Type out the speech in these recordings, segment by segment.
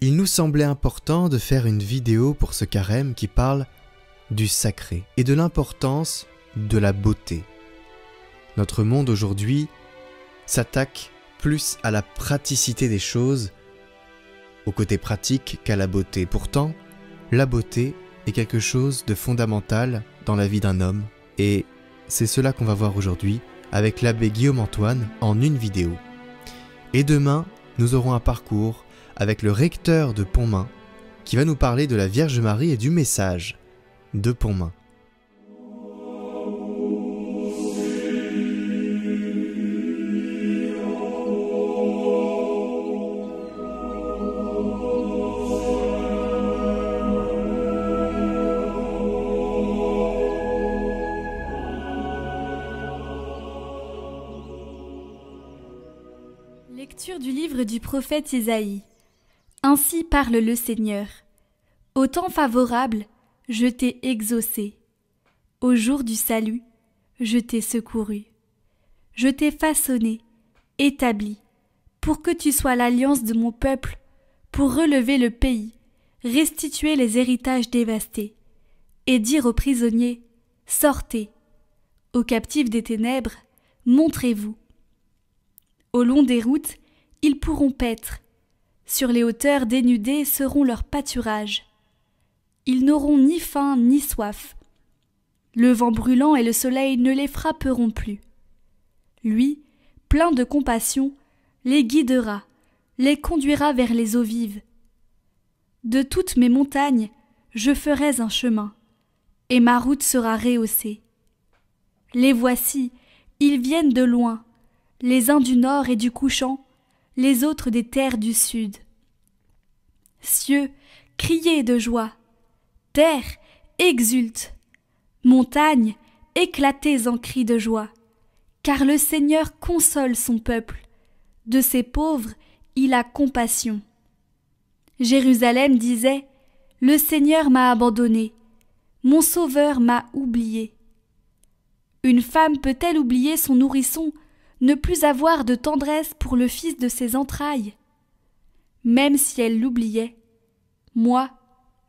il nous semblait important de faire une vidéo pour ce carême qui parle du sacré et de l'importance de la beauté. Notre monde aujourd'hui s'attaque plus à la praticité des choses, au côté pratique qu'à la beauté. Pourtant, la beauté est quelque chose de fondamental dans la vie d'un homme et c'est cela qu'on va voir aujourd'hui avec l'abbé Guillaume Antoine en une vidéo. Et demain, nous aurons un parcours avec le recteur de Pontmain qui va nous parler de la Vierge Marie et du message de Pontmain. Lecture du livre du prophète Isaïe. Ainsi parle le Seigneur. Au temps favorable, je t'ai exaucé. Au jour du salut, je t'ai secouru. Je t'ai façonné, établi, pour que tu sois l'alliance de mon peuple, pour relever le pays, restituer les héritages dévastés, et dire aux prisonniers, sortez, aux captifs des ténèbres, montrez-vous. Au long des routes, ils pourront paître. Sur les hauteurs dénudées seront leurs pâturages. Ils n'auront ni faim ni soif. Le vent brûlant et le soleil ne les frapperont plus. Lui, plein de compassion, les guidera, les conduira vers les eaux vives. De toutes mes montagnes, je ferai un chemin, et ma route sera rehaussée. Les voici, ils viennent de loin, les uns du nord et du couchant, les autres des terres du sud. Cieux, criez de joie, terre, exulte, montagnes, éclatez en cris de joie, car le Seigneur console son peuple, de ses pauvres il a compassion. Jérusalem disait, le Seigneur m'a abandonné, mon Sauveur m'a oublié. Une femme peut-elle oublier son nourrisson, ne plus avoir de tendresse pour le fils de ses entrailles? Même si elle l'oubliait, moi,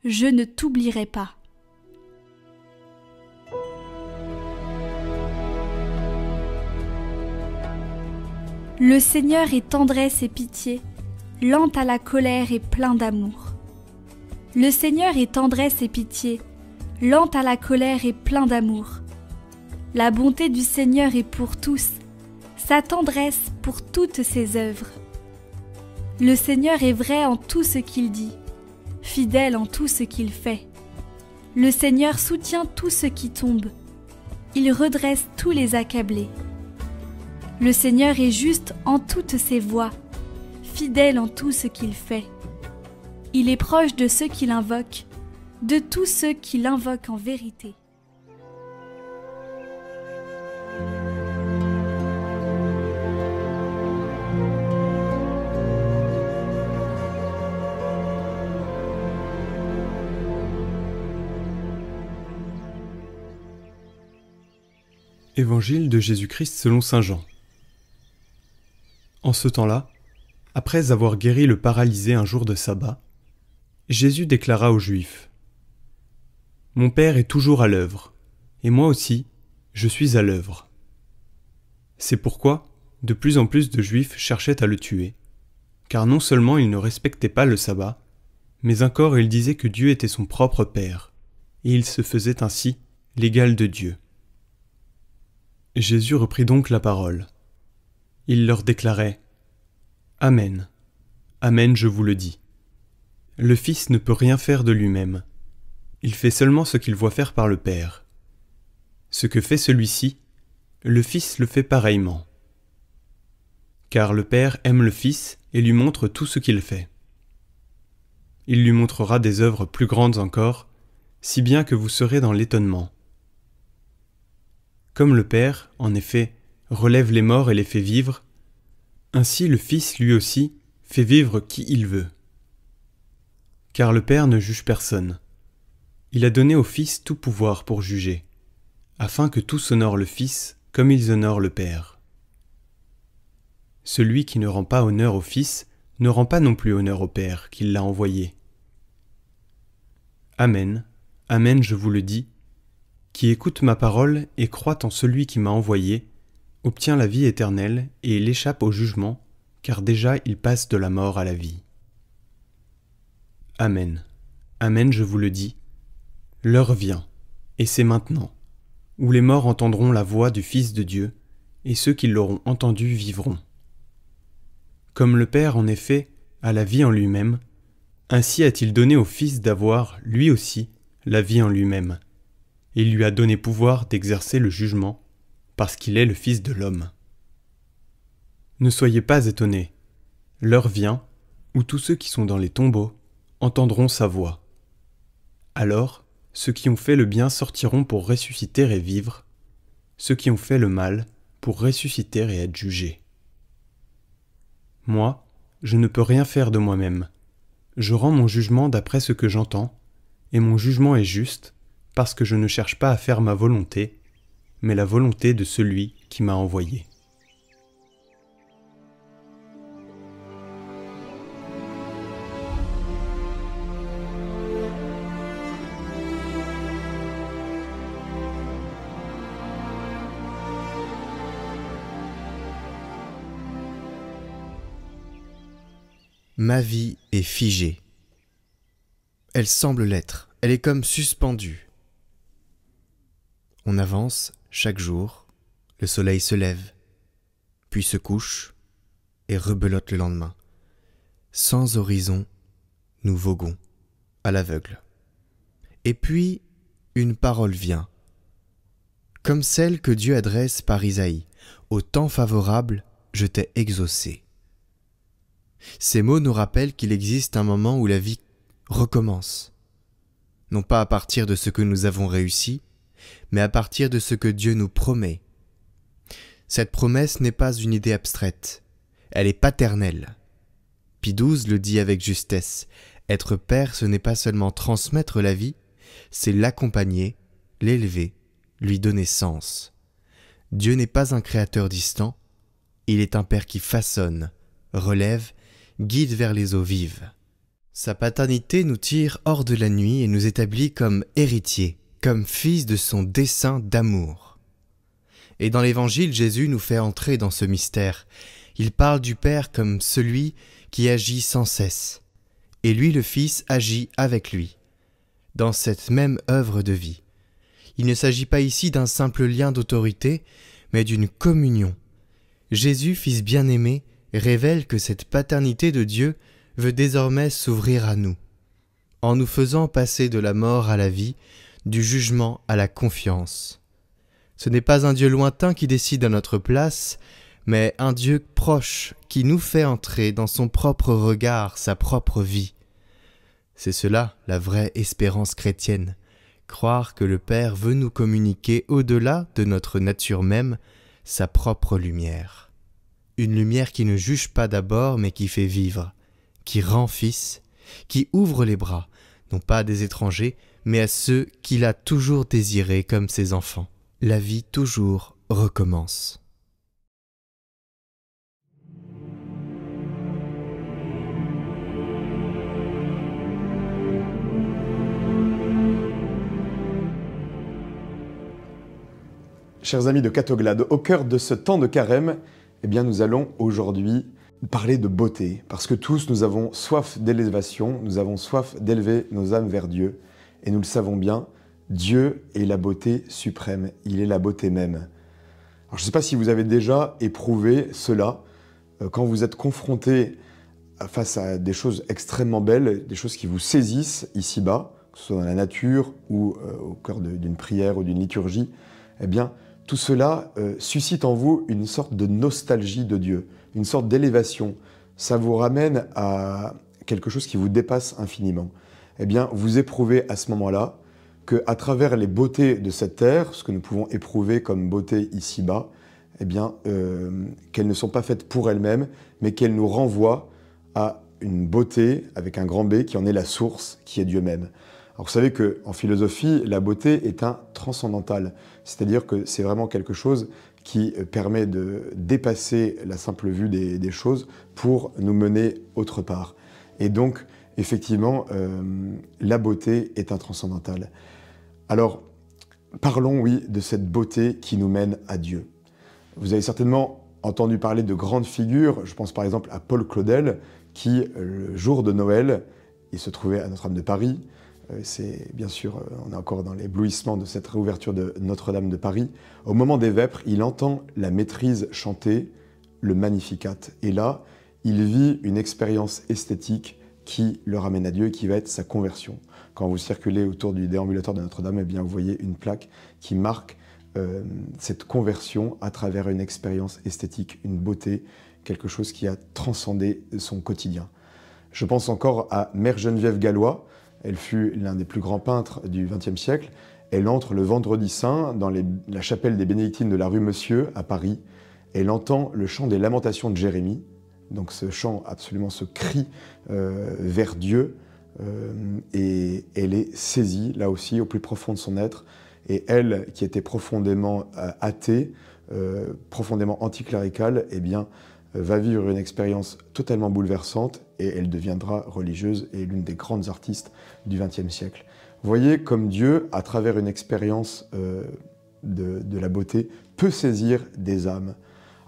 je ne t'oublierai pas. Le Seigneur est tendresse et pitié, lent à la colère et plein d'amour. Le Seigneur est tendresse et pitié, lent à la colère et plein d'amour. La bonté du Seigneur est pour tous, sa tendresse pour toutes ses œuvres. Le Seigneur est vrai en tout ce qu'il dit, fidèle en tout ce qu'il fait. Le Seigneur soutient tout ce qui tombe, il redresse tous les accablés. Le Seigneur est juste en toutes ses voies, fidèle en tout ce qu'il fait. Il est proche de ceux qui l'invoquent, de tous ceux qui l'invoquent en vérité. Évangile de Jésus-Christ selon saint Jean. En ce temps-là, après avoir guéri le paralysé un jour de sabbat, Jésus déclara aux Juifs : « Mon Père est toujours à l'œuvre, et moi aussi, je suis à l'œuvre. » C'est pourquoi de plus en plus de Juifs cherchaient à le tuer, car non seulement il ne respectait pas le sabbat, mais encore il disait que Dieu était son propre Père, et il se faisait ainsi l'égal de Dieu. Jésus reprit donc la parole. Il leur déclarait : « Amen, Amen, je vous le dis. Le Fils ne peut rien faire de lui-même. Il fait seulement ce qu'il voit faire par le Père. Ce que fait celui-ci, le Fils le fait pareillement. Car le Père aime le Fils et lui montre tout ce qu'il fait. Il lui montrera des œuvres plus grandes encore, si bien que vous serez dans l'étonnement. Comme le Père, en effet, relève les morts et les fait vivre, ainsi le Fils lui aussi fait vivre qui il veut. Car le Père ne juge personne. Il a donné au Fils tout pouvoir pour juger, afin que tous honorent le Fils comme ils honorent le Père. Celui qui ne rend pas honneur au Fils ne rend pas non plus honneur au Père qui l'a envoyé. Amen, amen, je vous le dis, qui écoute ma parole et croit en celui qui m'a envoyé, obtient la vie éternelle et il échappe au jugement, car déjà il passe de la mort à la vie. Amen, amen, je vous le dis, l'heure vient, et c'est maintenant, où les morts entendront la voix du Fils de Dieu, et ceux qui l'auront entendu vivront. Comme le Père, en effet, a la vie en lui-même, ainsi a-t-il donné au Fils d'avoir, lui aussi, la vie en lui-même. Il lui a donné pouvoir d'exercer le jugement, parce qu'il est le Fils de l'homme. Ne soyez pas étonnés, l'heure vient où tous ceux qui sont dans les tombeaux entendront sa voix. Alors, ceux qui ont fait le bien sortiront pour ressusciter et vivre, ceux qui ont fait le mal pour ressusciter et être jugés. Moi, je ne peux rien faire de moi-même. Je rends mon jugement d'après ce que j'entends, et mon jugement est juste, parce que je ne cherche pas à faire ma volonté, mais la volonté de celui qui m'a envoyé. Ma vie est figée. Elle semble l'être, elle est comme suspendue. On avance chaque jour, le soleil se lève, puis se couche et rebelote le lendemain. Sans horizon, nous voguons, à l'aveugle. Et puis, une parole vient, comme celle que Dieu adresse par Isaïe. Au temps favorable, je t'ai exaucé. Ces mots nous rappellent qu'il existe un moment où la vie recommence, non pas à partir de ce que nous avons réussi, mais à partir de ce que Dieu nous promet. Cette promesse n'est pas une idée abstraite, elle est paternelle. Pie XII le dit avec justesse, être père ce n'est pas seulement transmettre la vie, c'est l'accompagner, l'élever, lui donner sens. Dieu n'est pas un créateur distant, il est un père qui façonne, relève, guide vers les eaux vives. Sa paternité nous tire hors de la nuit et nous établit comme héritiers, comme fils de son dessein d'amour. Et dans l'Évangile, Jésus nous fait entrer dans ce mystère. Il parle du Père comme celui qui agit sans cesse, et lui, le Fils, agit avec lui, dans cette même œuvre de vie. Il ne s'agit pas ici d'un simple lien d'autorité, mais d'une communion. Jésus, Fils bien-aimé, révèle que cette paternité de Dieu veut désormais s'ouvrir à nous, en nous faisant passer de la mort à la vie, du jugement à la confiance. Ce n'est pas un Dieu lointain qui décide à notre place, mais un Dieu proche qui nous fait entrer dans son propre regard, sa propre vie. C'est cela la vraie espérance chrétienne, croire que le Père veut nous communiquer au-delà de notre nature même, sa propre lumière. Une lumière qui ne juge pas d'abord, mais qui fait vivre, qui rend fils, qui ouvre les bras, non pas à des étrangers, mais à ceux qu'il a toujours désirés comme ses enfants. La vie toujours recommence. Chers amis de Catoglade, au cœur de ce temps de carême, eh bien, nous allons aujourd'hui parler de beauté, parce que tous nous avons soif d'élévation, nous avons soif d'élever nos âmes vers Dieu, et nous le savons bien, Dieu est la beauté suprême, il est la beauté même. Alors, je ne sais pas si vous avez déjà éprouvé cela, quand vous êtes confronté face à des choses extrêmement belles, des choses qui vous saisissent ici-bas, que ce soit dans la nature ou au cœur d'une prière ou d'une liturgie, eh bien, tout cela suscite en vous une sorte de nostalgie de Dieu, une sorte d'élévation. Ça vous ramène à quelque chose qui vous dépasse infiniment. Eh bien, vous éprouvez à ce moment-là qu'à travers les beautés de cette terre, ce que nous pouvons éprouver comme beauté ici-bas, eh bien, qu'elles ne sont pas faites pour elles-mêmes, mais qu'elles nous renvoient à une beauté avec un grand B qui en est la source, qui est Dieu même. Alors vous savez qu'en philosophie, la beauté est un transcendantal, c'est-à-dire que c'est vraiment quelque chose qui permet de dépasser la simple vue des choses pour nous mener autre part. Et donc, effectivement, la beauté est intranscendantale. Alors, parlons, oui, de cette beauté qui nous mène à Dieu. Vous avez certainement entendu parler de grandes figures, je pense par exemple à Paul Claudel, qui, le jour de Noël, il se trouvait à Notre-Dame de Paris. C'est bien sûr, on est encore dans l'éblouissement de cette réouverture de Notre-Dame de Paris. Au moment des vêpres, il entend la maîtrise chanter le Magnificat. Et là, il vit une expérience esthétique qui le ramène à Dieu et qui va être sa conversion. Quand vous circulez autour du déambulatoire de Notre-Dame, eh bien, vous voyez une plaque qui marque cette conversion à travers une expérience esthétique, une beauté, quelque chose qui a transcendé son quotidien. Je pense encore à Mère Geneviève Gallois. Elle fut l'un des plus grands peintres du XXe siècle. Elle entre le vendredi saint dans la chapelle des Bénédictines de la rue Monsieur, à Paris. Elle entend le chant des lamentations de Jérémie, donc ce chant, absolument ce cri vers Dieu, et elle est saisie, là aussi, au plus profond de son être. Et elle, qui était profondément athée, profondément anticléricale, eh bien, va vivre une expérience totalement bouleversante et elle deviendra religieuse et l'une des grandes artistes du XXe siècle. Vous voyez comme Dieu, à travers une expérience de la beauté, peut saisir des âmes.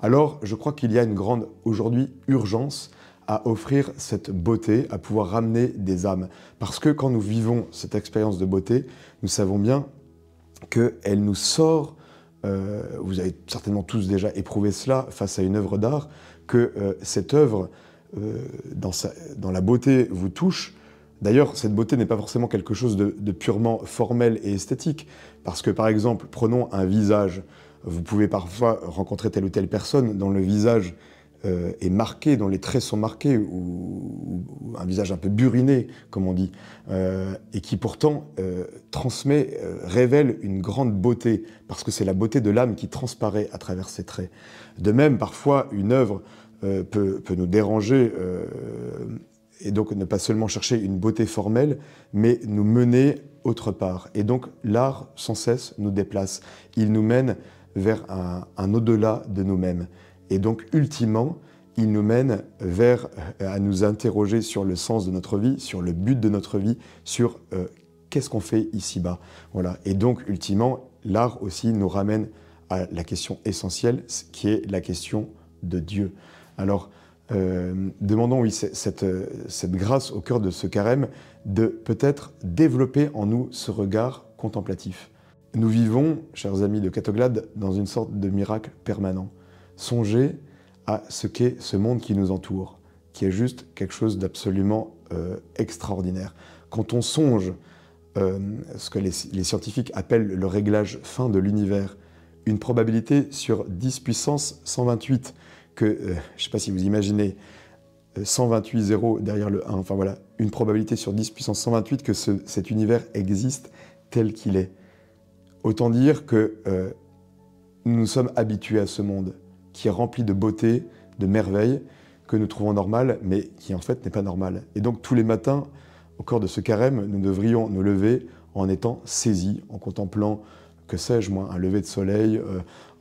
Alors, je crois qu'il y a une grande, aujourd'hui, urgence à offrir cette beauté, à pouvoir ramener des âmes. Parce que quand nous vivons cette expérience de beauté, nous savons bien qu'elle nous sort, vous avez certainement tous déjà éprouvé cela face à une œuvre d'art, que cette œuvre, dans la beauté, vous touche. D'ailleurs, cette beauté n'est pas forcément quelque chose de purement formel et esthétique, parce que, par exemple, prenons un visage. Vous pouvez parfois rencontrer telle ou telle personne dont le visage est marqué, dont les traits sont marqués, ou un visage un peu buriné, comme on dit, et qui pourtant transmet, révèle une grande beauté, parce que c'est la beauté de l'âme qui transparaît à travers ces traits. De même, parfois, une œuvre peut nous déranger, et donc ne pas seulement chercher une beauté formelle, mais nous mener autre part. Et donc l'art, sans cesse, nous déplace. Il nous mène vers un au-delà de nous-mêmes. Et donc, ultimement, il nous mène à nous interroger sur le sens de notre vie, sur le but de notre vie, sur qu'est-ce qu'on fait ici-bas. Voilà. Et donc, ultimement, l'art aussi nous ramène à la question essentielle, qui est la question de Dieu. Alors, demandons, oui, cette grâce au cœur de ce carême, de peut-être développer en nous ce regard contemplatif. Nous vivons, chers amis de Catoglade, dans une sorte de miracle permanent. Songez à ce qu'est ce monde qui nous entoure, qui est juste quelque chose d'absolument extraordinaire. Quand on songe ce que les scientifiques appellent le réglage fin de l'univers, une probabilité sur 10 puissance 128, que, je ne sais pas si vous imaginez, 128 zéros derrière le 1, enfin voilà, une probabilité sur 10 puissance 128 que cet univers existe tel qu'il est. Autant dire que nous nous sommes habitués à ce monde qui est rempli de beauté, de merveilles, que nous trouvons normales, mais qui en fait n'est pas normal. Et donc tous les matins, au cours de ce carême, nous devrions nous lever en étant saisis, en contemplant, que sais-je moi, un lever de soleil,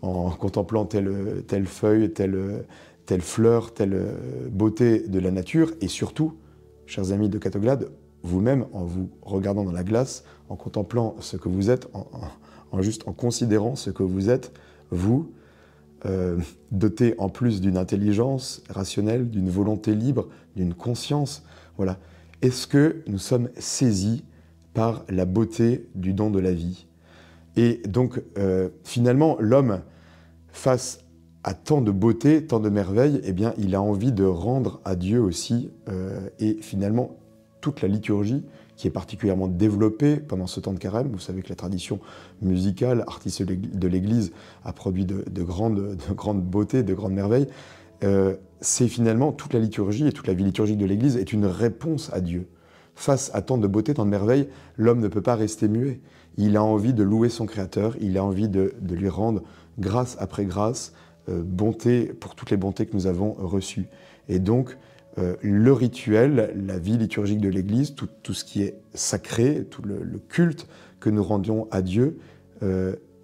en contemplant telle feuille, telle fleur, telle beauté de la nature, et surtout, chers amis de Catoglade, vous-même, en vous regardant dans la glace, en contemplant ce que vous êtes, en considérant ce que vous êtes, vous, doté en plus d'une intelligence rationnelle, d'une volonté libre, d'une conscience, voilà. Est-ce que nous sommes saisis par la beauté du don de la vie? Et donc, finalement, l'homme, face à tant de beauté, tant de merveilles, eh bien, il a envie de rendre à Dieu aussi, et finalement, toute la liturgie, qui est particulièrement développée pendant ce temps de carême. Vous savez que la tradition musicale, artistique de l'Église, a produit de grandes beautés, de grandes merveilles. C'est finalement toute la liturgie et toute la vie liturgique de l'Église est une réponse à Dieu. Face à tant de beauté, tant de merveilles, l'homme ne peut pas rester muet. Il a envie de louer son Créateur, il a envie de lui rendre grâce après grâce, bonté pour toutes les bontés que nous avons reçues. Et donc, le rituel, la vie liturgique de l'Église, tout ce qui est sacré, tout le culte que nous rendions à Dieu,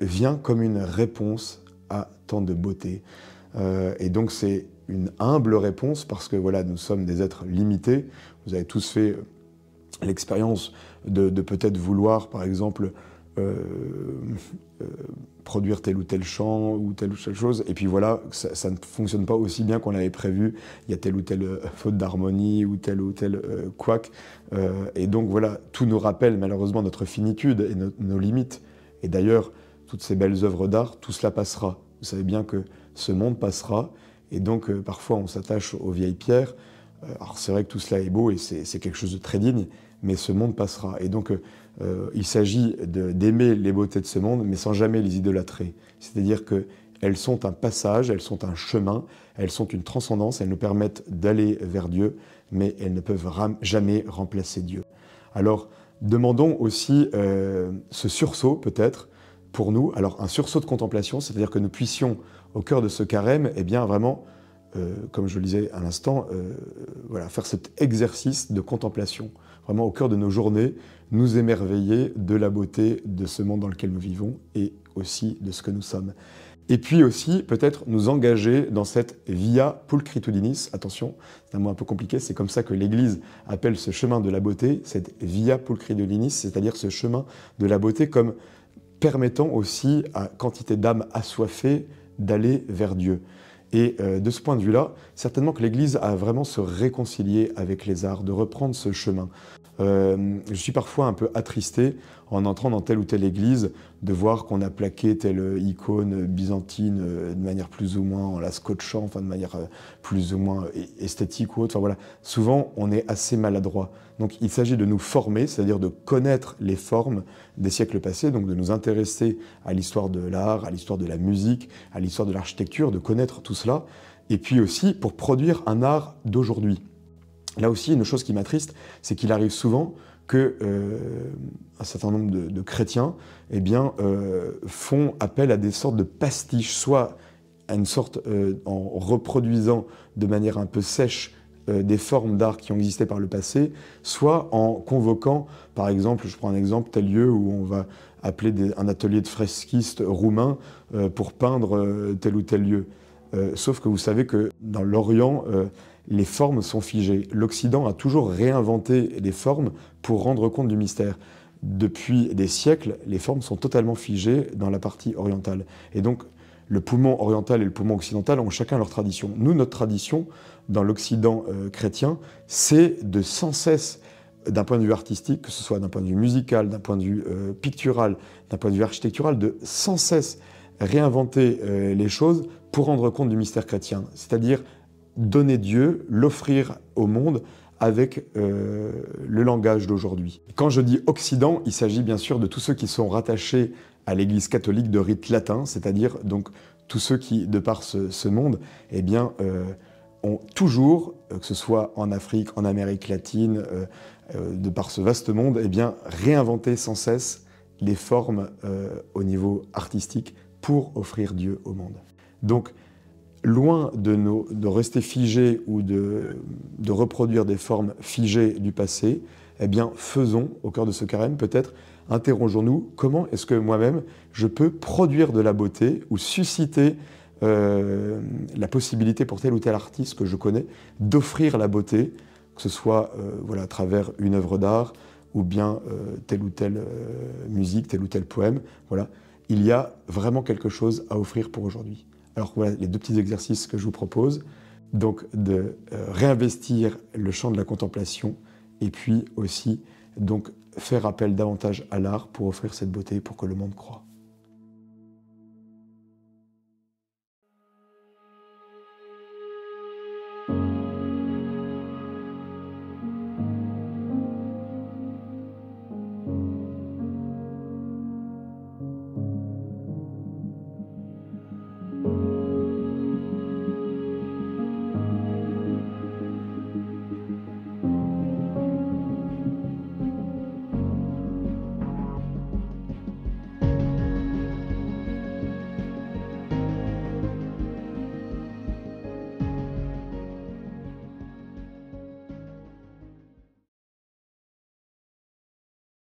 vient comme une réponse à tant de beauté. Et donc c'est une humble réponse parce que voilà, nous sommes des êtres limités. Vous avez tous fait l'expérience de peut-être vouloir, par exemple, produire tel ou tel chant ou telle chose, et puis voilà, ça ne fonctionne pas aussi bien qu'on l'avait prévu, il y a telle ou telle faute d'harmonie ou tel couac, et donc voilà, tout nous rappelle malheureusement notre finitude et nos limites, et d'ailleurs, toutes ces belles œuvres d'art, tout cela passera. Vous savez bien que ce monde passera, et donc parfois on s'attache aux vieilles pierres, alors c'est vrai que tout cela est beau et c'est quelque chose de très digne, mais ce monde passera, et donc il s'agit d'aimer les beautés de ce monde, mais sans jamais les idolâtrer. C'est-à-dire qu'elles sont un passage, elles sont un chemin, elles sont une transcendance, elles nous permettent d'aller vers Dieu, mais elles ne peuvent jamais remplacer Dieu. Alors, demandons aussi ce sursaut, peut-être, pour nous. Alors, un sursaut de contemplation, c'est-à-dire que nous puissions, au cœur de ce carême, eh bien, vraiment, comme je le disais à l'instant, voilà, faire cet exercice de contemplation. Vraiment, au cœur de nos journées, nous émerveiller de la beauté de ce monde dans lequel nous vivons et aussi de ce que nous sommes. Et puis aussi, peut-être, nous engager dans cette via pulchritudinis. Attention, c'est un mot un peu compliqué, c'est comme ça que l'Église appelle ce chemin de la beauté, cette via pulchritudinis, c'est-à-dire ce chemin de la beauté comme permettant aussi à quantité d'âmes assoiffées d'aller vers Dieu. Et de ce point de vue-là, certainement que l'Église a vraiment se réconcilier avec les arts, de reprendre ce chemin. Je suis parfois un peu attristé en entrant dans telle ou telle église de voir qu'on a plaqué telle icône byzantine de manière plus ou moins en la scotchant, enfin de manière plus ou moins esthétique ou autre. Enfin voilà, souvent on est assez maladroit. Donc il s'agit de nous former, c'est-à-dire de connaître les formes des siècles passés, donc de nous intéresser à l'histoire de l'art, à l'histoire de la musique, à l'histoire de l'architecture, de connaître tout cela, et puis aussi pour produire un art d'aujourd'hui. Là aussi, une chose qui m'attriste, c'est qu'il arrive souvent que un certain nombre de chrétiens eh bien, font appel à des sortes de pastiches, soit à une sorte, en reproduisant de manière un peu sèche des formes d'art qui ont existé par le passé, soit en convoquant, par exemple, je prends un exemple, tel lieu où on va appeler un atelier de fresquistes roumains pour peindre tel ou tel lieu. Sauf que vous savez que dans l'Orient, les formes sont figées. L'Occident a toujours réinventé les formes pour rendre compte du mystère. Depuis des siècles, les formes sont totalement figées dans la partie orientale. Et donc, le poumon oriental et le poumon occidental ont chacun leur tradition. Nous, notre tradition, dans l'Occident chrétien, c'est de sans cesse, d'un point de vue artistique, que ce soit d'un point de vue musical, d'un point de vue pictural, d'un point de vue architectural, de sans cesse réinventer les choses pour rendre compte du mystère chrétien. C'est-à-dire donner Dieu, l'offrir au monde avec le langage d'aujourd'hui. Quand je dis Occident, il s'agit bien sûr de tous ceux qui sont rattachés à l'Église catholique de rite latin, c'est-à-dire donc tous ceux qui, de par ce monde, eh bien, ont toujours, que ce soit en Afrique, en Amérique latine, de par ce vaste monde, eh bien, réinventé sans cesse les formes au niveau artistique pour offrir Dieu au monde. Donc, loin de rester figés ou de reproduire des formes figées du passé, eh bien, faisons, au cœur de ce carême, peut-être, interrogeons-nous, comment est-ce que moi-même, je peux produire de la beauté ou susciter la possibilité pour tel ou tel artiste que je connais d'offrir la beauté, que ce soit voilà, à travers une œuvre d'art ou bien telle ou telle musique, tel ou tel poème. Voilà. Il y a vraiment quelque chose à offrir pour aujourd'hui. Alors voilà les deux petits exercices que je vous propose, donc de réinvestir le champ de la contemplation et puis aussi donc faire appel davantage à l'art pour offrir cette beauté pour que le monde croie.